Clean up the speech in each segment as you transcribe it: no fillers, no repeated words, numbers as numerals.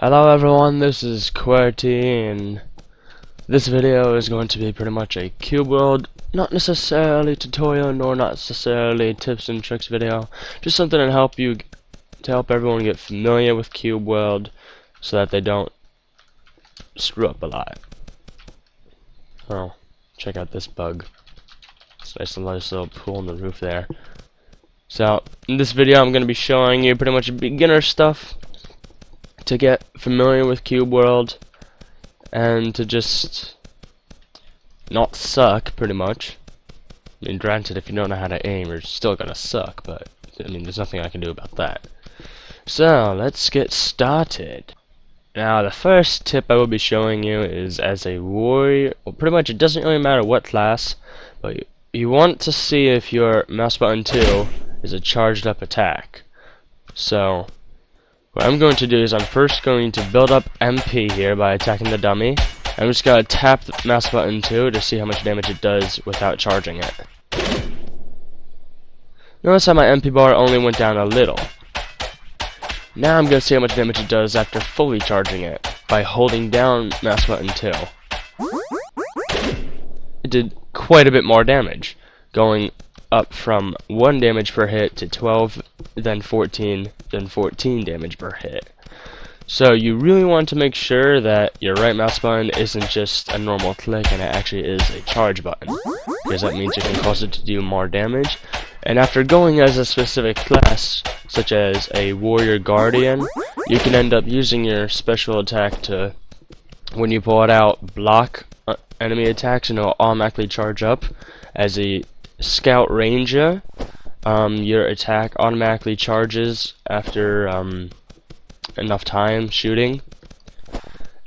Hello everyone, this is QWERTY, and this video is going to be pretty much a cube world, not necessarily tutorial nor not necessarily tips and tricks video, just something to help everyone get familiar with cube world so that they don't screw up a lot. Oh, check out this bug. It's a nice little pool on the roof there. So in this video I'm going to be showing you pretty much beginner stuff to get familiar with cube world and to just not suck, pretty much. I mean, granted, if you don't know how to aim, you're still gonna suck, but I mean, there's nothing I can do about that. So let's get started. Now the first tip I will be showing you is as a warrior. Well, pretty much it doesn't really matter what class, but you want to see if your mouse button 2 is a charged up attack. So what I'm going to do is I'm first going to build up MP here by attacking the dummy. I'm just going to tap the mouse button 2 to see how much damage it does without charging it. Notice how my MP bar only went down a little. Now I'm going to see how much damage it does after fully charging it by holding down mouse button 2. It did quite a bit more damage, going up from 1 damage per hit to 12, then 14, then 14 damage per hit. So you really want to make sure that your right mouse button isn't just a normal click and it actually is a charge button, because that means it can cause it to do more damage. And after going as a specific class, such as a warrior guardian, you can end up using your special attack to, when you pull it out, block enemy attacks and it'll automatically charge up. As a scout ranger, your attack automatically charges after enough time shooting.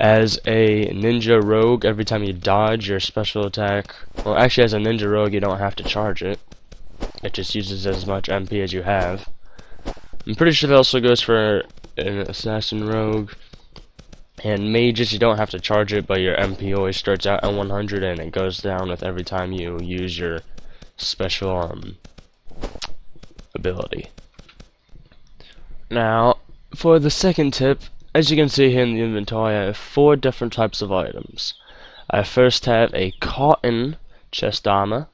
As a ninja rogue, every time you dodge, your special attack, well, actually as a ninja rogue you don't have to charge it. It just uses as much MP as you have. I'm pretty sure that also goes for an assassin rogue. And mages, you don't have to charge it, but your MP always starts out at 100 and it goes down with every time you use your special ability. Now, for the second tip, as you can see here in the inventory, I have 4 different types of items. I first have a cotton chest armor,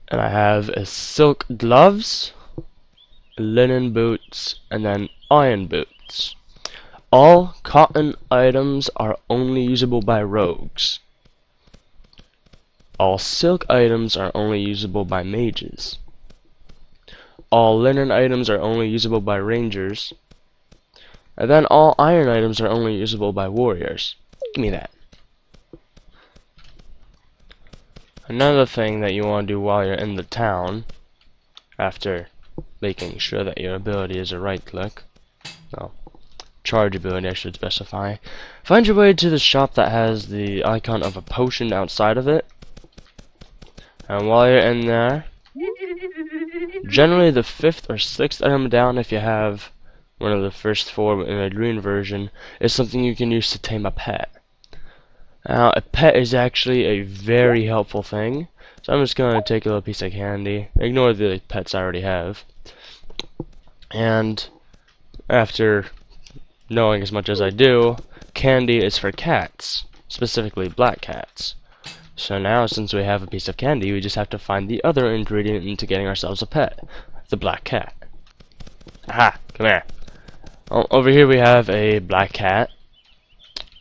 and I have a silk gloves, linen boots, and then iron boots. All cotton items are only usable by rogues. All silk items are only usable by mages. All linen items are only usable by rangers. And then all iron items are only usable by warriors. Give me that. Another thing that you want to do while you're in the town, after making sure that your ability is a right click, well, charge ability I should specify, find your way to the shop that has the icon of a potion outside of it. And while you're in there, generally the 5th or 6th item down, if you have one of the first 4 in a green version, is something you can use to tame a pet. Now, a pet is actually a very helpful thing, so I'm just going to take a little piece of candy, ignore the pets I already have, and after knowing as much as I do, candy is for cats, specifically black cats. So now, since we have a piece of candy, we just have to find the other ingredient into getting ourselves a pet, the black cat. Aha, come here. Over here we have a black cat.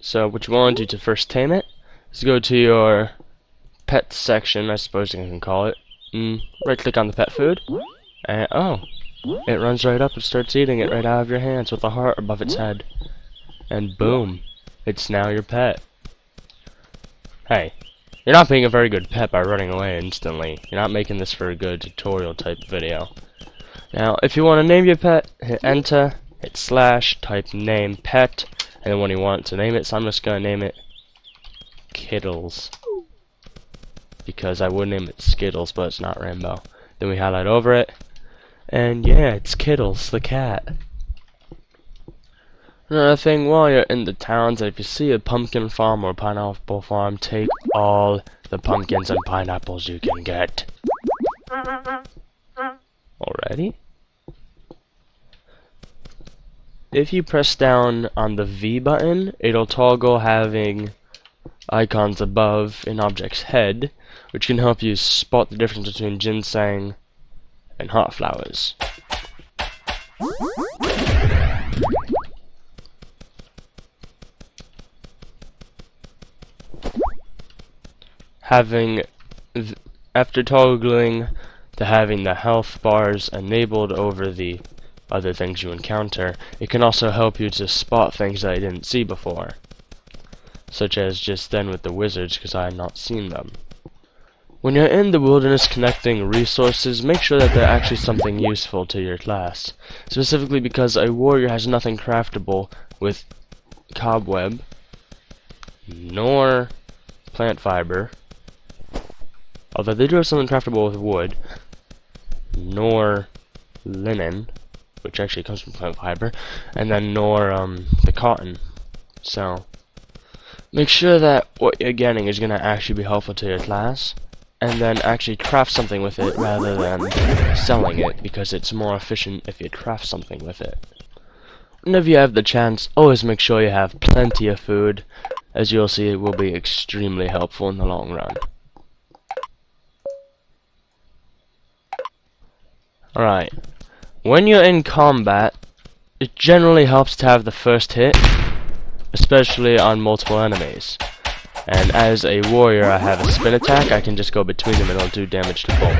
So what you want to do to first tame it is go to your pet section, I suppose you can call it. Right click on the pet food, and oh, it runs right up and starts eating it right out of your hands with a heart above its head. And boom, it's now your pet. Hey, you're not being a very good pet by running away instantly. You're not making this for a good tutorial type video. Now, if you want to name your pet, hit enter, hit slash, type name pet, and then when you want to name it, so I'm just going to name it Kittles, because I would name it Skittles, but it's not rainbow. Then we highlight over it, and yeah, it's Kittles, the cat. Another thing, while you're in the towns, if you see a pumpkin farm or pineapple farm, take all the pumpkins and pineapples you can get. Already? if you press down on the V button, it'll toggle having icons above an object's head, which can help you spot the difference between ginseng and hot flowers. After toggling to having the health bars enabled over the other things you encounter, it can also help you to spot things that I didn't see before, such as just then with the wizards, because I had not seen them. When you're in the wilderness collecting resources, make sure that they're actually something useful to your class, specifically because a warrior has nothing craftable with cobweb, nor plant fiber, although they do have something craftable with wood, nor linen, which actually comes from plant fiber, and then nor the cotton. So make sure that what you're getting is going to actually be helpful to your class, and then actually craft something with it rather than selling it, because it's more efficient if you craft something with it. Whenever you have the chance, always make sure you have plenty of food, as you'll see it will be extremely helpful in the long run. Alright, when you're in combat, it generally helps to have the first hit, especially on multiple enemies. And as a warrior, I have a spin attack. I can just go between them and it'll do damage to both.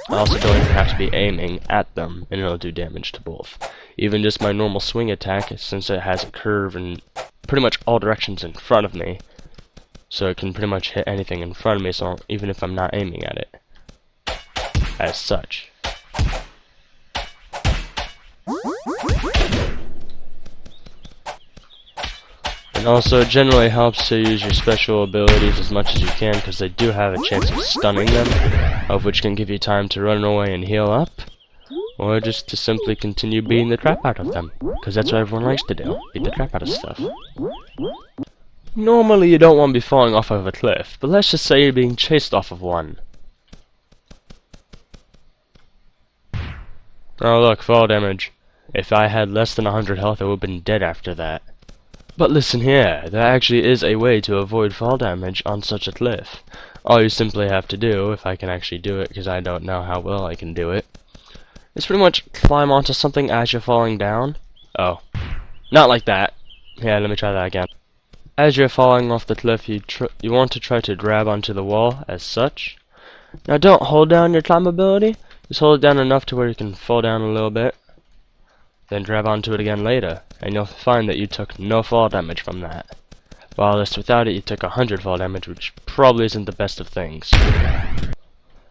I also don't even have to be aiming at them and it'll do damage to both. Even just my normal swing attack, since it has a curve in pretty much all directions in front of me, so it can pretty much hit anything in front of me, so even if I'm not aiming at it. As such. And also, it generally helps to use your special abilities as much as you can, because they do have a chance of stunning them, of which can give you time to run away and heal up, or just to simply continue beating the crap out of them, because that's what everyone likes to do, beat the crap out of stuff. Normally you don't want to be falling off of a cliff, but let's just say you're being chased off of one. Oh look, fall damage. If I had less than 100 health, I would have been dead after that. But listen here, there actually is a way to avoid fall damage on such a cliff. All you simply have to do, if I can actually do it, because I don't know how well I can do it, is pretty much climb onto something as you're falling down. Oh, not like that. Yeah, let me try that again. As you're falling off the cliff, you want to try to grab onto the wall as such. Now don't hold down your climb ability. Just hold it down enough to where you can fall down a little bit, then grab onto it again later, and you'll find that you took no fall damage from that. While without it you took 100 fall damage, which probably isn't the best of things.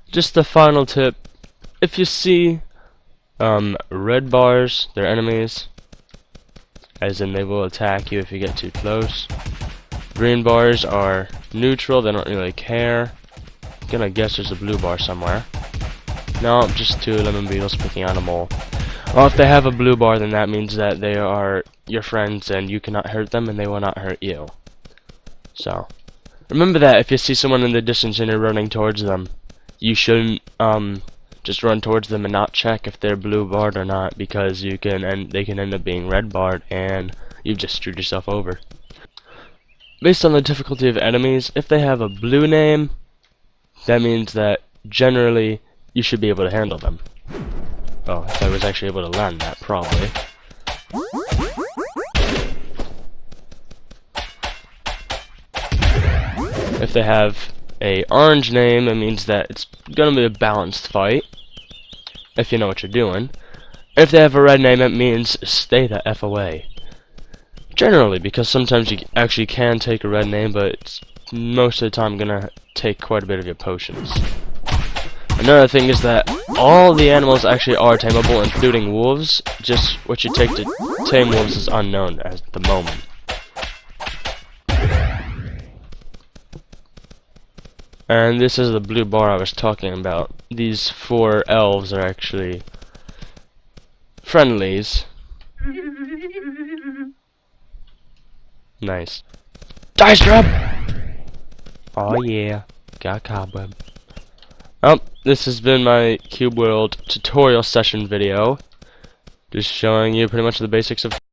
Just a final tip, if you see red bars, they're enemies, as in they will attack you if you get too close. Green bars are neutral, they don't really care. I'm gonna guess there's a blue bar somewhere. No, just two lemon beetles picking on a mole. Well, if they have a blue bar, then that means that they are your friends and you cannot hurt them and they will not hurt you. So, remember that if you see someone in the distance and you're running towards them, you shouldn't just run towards them and not check if they're blue barred or not, because they can end up being red barred and you've just screwed yourself over. Based on the difficulty of enemies, if they have a blue name, that means that generally you should be able to handle them. Oh, if I was actually able to land that, probably. If they have a orange name, it means that it's gonna be a balanced fight, if you know what you're doing. If they have a red name, it means stay the F away. Generally, because sometimes you actually can take a red name, but it's most of the time gonna take quite a bit of your potions. Another thing is that all the animals actually are tameable, including wolves. Just what you take to tame wolves is unknown at the moment. And this is the blue bar I was talking about. These 4 elves are actually friendlies. Nice. Die, scrub! Oh yeah, got a cobweb. Well, this has been my Cube World tutorial session video. Just showing you pretty much the basics of